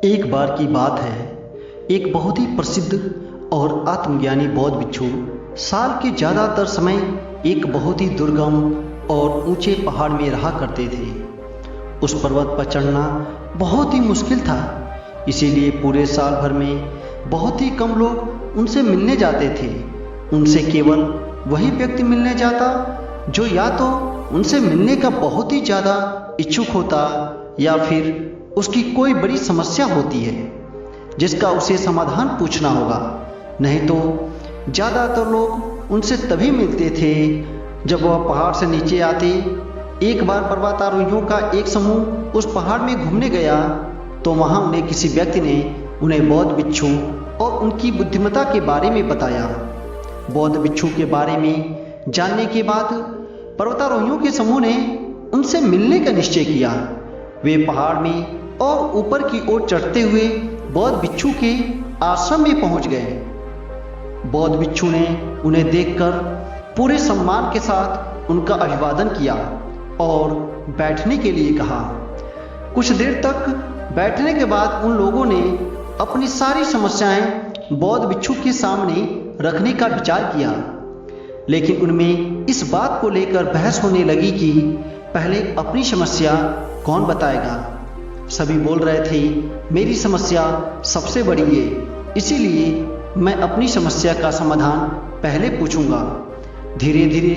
एक बार की बात है, एक बहुत ही प्रसिद्ध और आत्मज्ञानी बौद्ध भिक्षु साल के ज़्यादातर समय एक बहुत ही दुर्गम और ऊंचे पहाड़ में रहा करते थे। उस पर्वत पर चढ़ना बहुत ही मुश्किल था, इसीलिए पूरे साल भर में बहुत ही कम लोग उनसे मिलने जाते थे। उनसे केवल वही व्यक्ति मिलने जाता जो या तो उनसे मिलने का बहुत ही ज़्यादा इच्छुक होता या फिर उसकी कोई बड़ी समस्या होती है जिसका उसे समाधान पूछना होगा। नहीं तो ज़्यादातर लोग उनसे तभी मिलते थे जब वह पहाड़ से नीचे आते। एक बार पर्वतारोहियों का एक समूह उस पहाड़ में घूमने गया तो वहाँ उन्हें किसी व्यक्ति ने उन्हें बौद्ध भिक्षु और उनकी बुद्धिमत्ता के बारे में बताया। बौद्ध भिक्षु के बारे में जानने के बाद पर्वतारोहियों के समूह ने उनसे मिलने का निश्चय किया। वे पहाड़ में और ऊपर की ओर चढ़ते हुए बौद्ध भिक्षु के आश्रम में पहुंच गए। बौद्ध भिक्षु ने उन्हें देखकर पूरे सम्मान के साथ उनका अभिवादन किया और बैठने के लिए कहा। कुछ देर तक बैठने के बाद उन लोगों ने अपनी सारी समस्याएं बौद्ध भिक्षु के सामने रखने का विचार किया, लेकिन उनमें इस बात को लेकर बहस होने लगी कि पहले अपनी समस्या कौन बताएगा। सभी बोल रहे थे, मेरी समस्या सबसे बड़ी है, इसीलिए मैं अपनी समस्या का समाधान पहले पूछूंगा। धीरे धीरे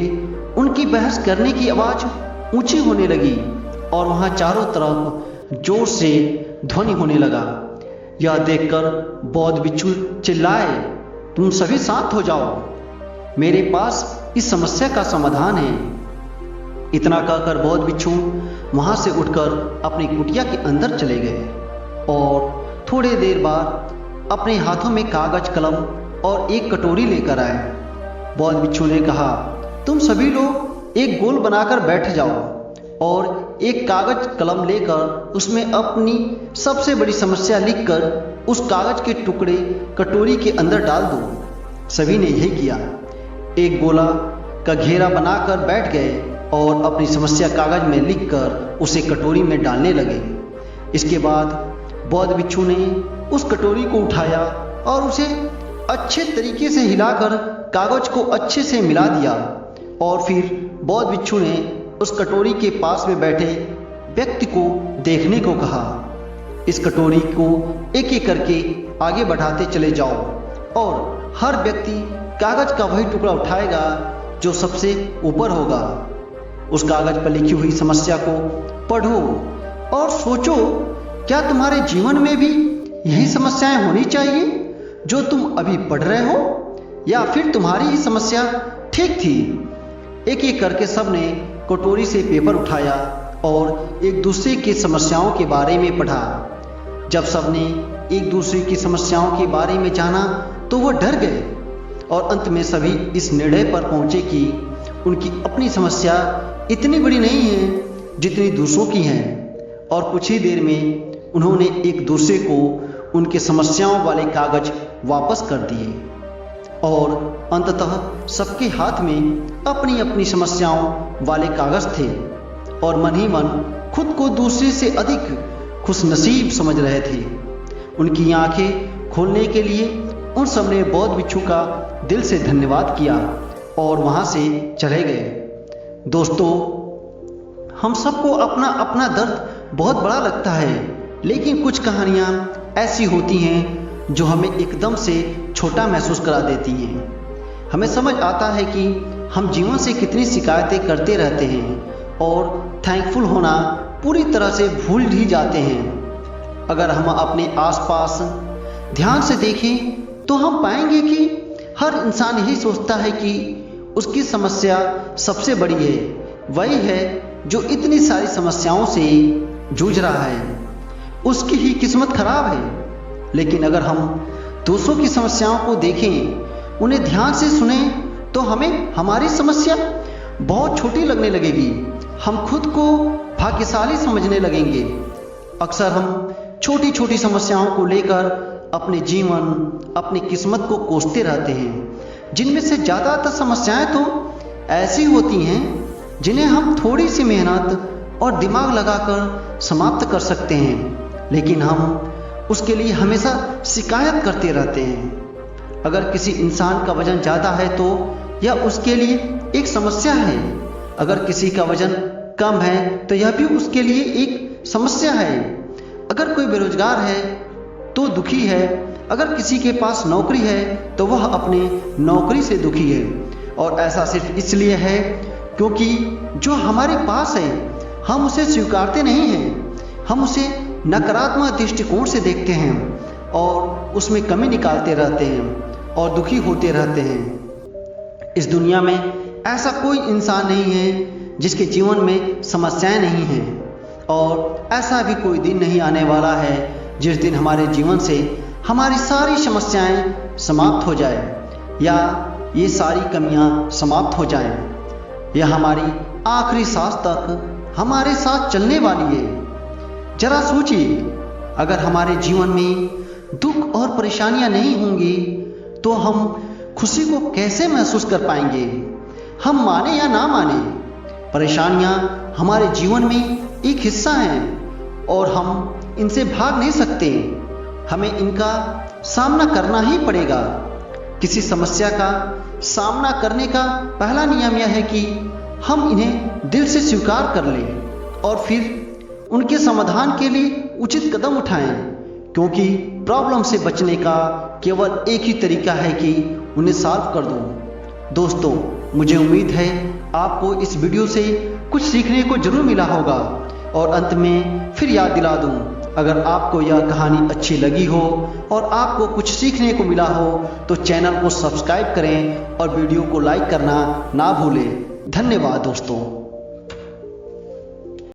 उनकी बहस करने की आवाज़ ऊंची होने लगी और वहां चारों तरफ जोर से ध्वनि होने लगा। यह देखकर बौद्ध भिक्षु चिल्लाए, तुम सभी शांत हो जाओ, मेरे पास इस समस्या का समाधान है। इतना कहकर बौद्ध भिक्षु वहां से उठकर अपनी कुटिया के अंदर चले गए और थोड़ी देर बाद अपने हाथों में कागज कलम और एक कटोरी लेकर आए। बौद्ध भिक्षु ने कहा, तुम सभी लोग एक गोल बनाकर बैठ जाओ और एक कागज कलम लेकर उसमें अपनी सबसे बड़ी समस्या लिखकर उस कागज के टुकड़े कटोरी के अंदर डाल दो। सभी ने यही किया। एक गोला का घेरा बनाकर बैठ गए और अपनी समस्या कागज में लिखकर उसे कटोरी में डालने लगे। इसके बाद बौद्ध भिक्षु ने उस कटोरी को उठाया और उसे अच्छे तरीके से हिलाकर कागज को अच्छे से मिला दिया और फिर बौद्ध भिक्षु ने उस कटोरी के पास में बैठे व्यक्ति को देखने को कहा। इस कटोरी को एक एक करके आगे बढ़ाते चले जाओ और हर व्यक्ति कागज का वही टुकड़ा उठाएगा जो सबसे ऊपर होगा। उस कागज पर लिखी हुई समस्या को पढ़ो और सोचो, क्या तुम्हारे जीवन में भी यही समस्याएं होनी चाहिए जो तुम अभी पढ़ रहे हो, या फिर तुम्हारी ही समस्या ठीक थी। एक एक करके सबने कटोरी से पेपर उठाया और एक दूसरे की समस्याओं के बारे में पढ़ा। जब सबने एक दूसरे की समस्याओं के बारे में जाना तो वो डर गए और अंत में सभी इस निर्णय पर पहुंचे कि उनकी अपनी समस्या इतनी बड़ी नहीं है जितनी दूसरों की है। और कुछ ही देर में उन्होंने एक दूसरे को उनके समस्याओं वाले कागज वापस कर दिए और अंततः सबके हाथ में अपनी अपनी समस्याओं वाले कागज थे और मन ही मन खुद को दूसरे से अधिक खुशनसीब समझ रहे थे। उनकी आंखें खोलने के लिए उन सबने बौद्ध भिक्षु का दिल से धन्यवाद किया और वहां से चले गए। दोस्तों, हम सबको अपना अपना दर्द बहुत बड़ा लगता है, लेकिन कुछ कहानियां ऐसी होती हैं जो हमें एकदम से छोटा महसूस करा देती हैं। हमें समझ आता है कि हम जीवन से कितनी शिकायतें करते रहते हैं और थैंकफुल होना पूरी तरह से भूल ही जाते हैं। अगर हम अपने आसपास ध्यान से देखें तो हम पाएंगे कि हर इंसान यही सोचता है कि उसकी समस्या सबसे बड़ी है, वही है जो इतनी सारी समस्याओं से जूझ रहा है, उसकी ही किस्मत खराब है। लेकिन अगर हम दूसरों की समस्याओं को देखें, उन्हें ध्यान से सुने, तो हमें हमारी समस्या बहुत छोटी लगने लगेगी। हम खुद को भाग्यशाली समझने लगेंगे। अक्सर हम छोटी छोटी समस्याओं को लेकर अपने जीवन, अपनी किस्मत को कोसते रहते हैं, जिनमें से ज़्यादातर समस्याएं तो ऐसी होती हैं जिन्हें हम थोड़ी सी मेहनत और दिमाग लगाकर समाप्त कर सकते हैं, लेकिन हम उसके लिए हमेशा शिकायत करते रहते हैं। अगर किसी इंसान का वजन ज़्यादा है तो यह उसके लिए एक समस्या है। अगर किसी का वजन कम है तो यह भी उसके लिए एक समस्या है। अगर कोई बेरोजगार है तो दुखी है। अगर किसी के पास नौकरी है तो वह अपने नौकरी से दुखी है। और ऐसा सिर्फ इसलिए है क्योंकि जो हमारे पास है हम उसे स्वीकारते नहीं हैं। हम उसे नकारात्मक दृष्टिकोण से देखते हैं और उसमें कमी निकालते रहते हैं और दुखी होते रहते हैं। इस दुनिया में ऐसा कोई इंसान नहीं है जिसके जीवन में समस्याएं नहीं हैं, और ऐसा भी कोई दिन नहीं आने वाला है जिस दिन हमारे जीवन से हमारी सारी समस्याएं समाप्त हो जाए या ये सारी कमियां समाप्त हो जाएं। यह हमारी आखिरी सांस तक हमारे साथ चलने वाली है। जरा सोचिए, अगर हमारे जीवन में दुख और परेशानियां नहीं होंगी तो हम खुशी को कैसे महसूस कर पाएंगे? हम माने या ना माने, परेशानियां हमारे जीवन में एक हिस्सा हैं और हम इनसे भाग नहीं सकते। हमें इनका सामना करना ही पड़ेगा। किसी समस्या का सामना करने का पहला नियम यह है कि हम इन्हें दिल से स्वीकार कर लें और फिर उनके समाधान के लिए उचित कदम उठाएं, क्योंकि प्रॉब्लम से बचने का केवल एक ही तरीका है कि उन्हें सॉल्व कर दो। दोस्तों, मुझे उम्मीद है आपको इस वीडियो से कुछ सीखने को जरूर मिला होगा। और अंत में फिर याद दिला दूं, अगर आपको यह कहानी अच्छी लगी हो और आपको कुछ सीखने को मिला हो तो चैनल को सब्सक्राइब करें और वीडियो को लाइक करना ना भूलें। धन्यवाद दोस्तों।